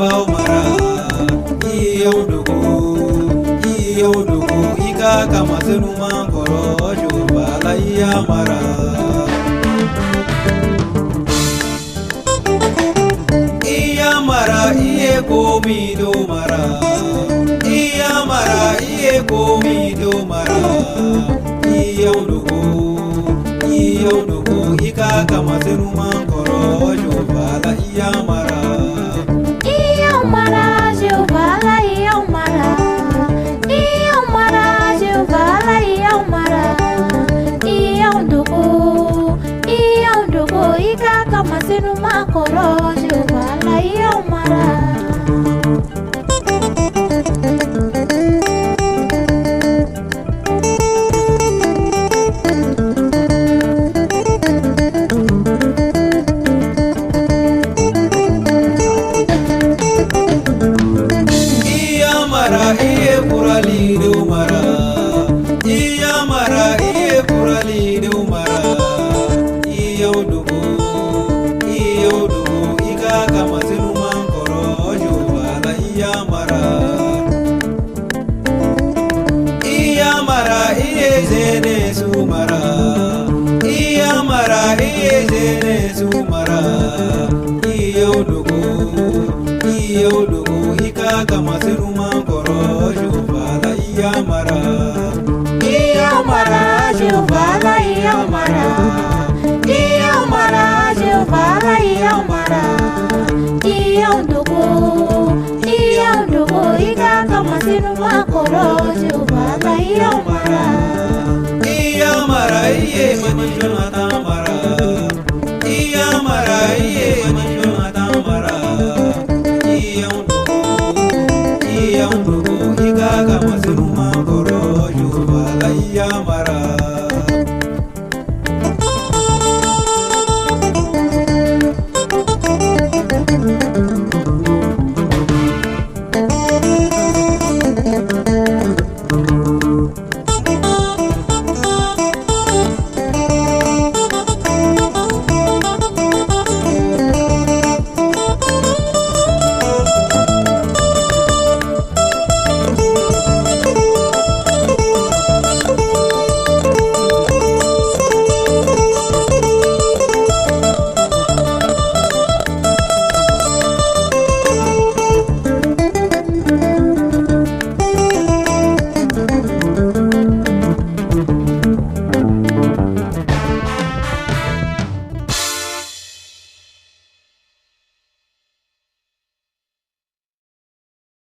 Jehovah Mara, Iyaudugu, Ika Kamazenuma Koro, Jehovah la Mara. Mara, iye komido mara. Iya mara, iye komido mara. Iyaudugu, Ika Kamazenuma Koro, Jehovah la Mara. Jehovah la Mara. Jehovah la Mara. Iyaudugu, Ika Kamazenuma Koro, Jehovah la Mara. Iye kurali de umara. Iya mara, iye kurali de umara. Iyaudugu, Ika Kamazenuma Koro, Jehovah la Mara. Iya mara, iye zene sumara. Iya mara, iye zene sumara. Iyaudugu, Ika Kamazenuma Koro, Jehovah la Mara. Jehovah la Mara. Jehovah la Mara. Iyaudugu, Ika Kamazenuma Koro, Jehovah la Mara. Iya mara, iye manishona tamara. Iya mara, iye manishona tamara. Iyaudugu, Ika Kamazenuma Koro, Jehovah la Mara.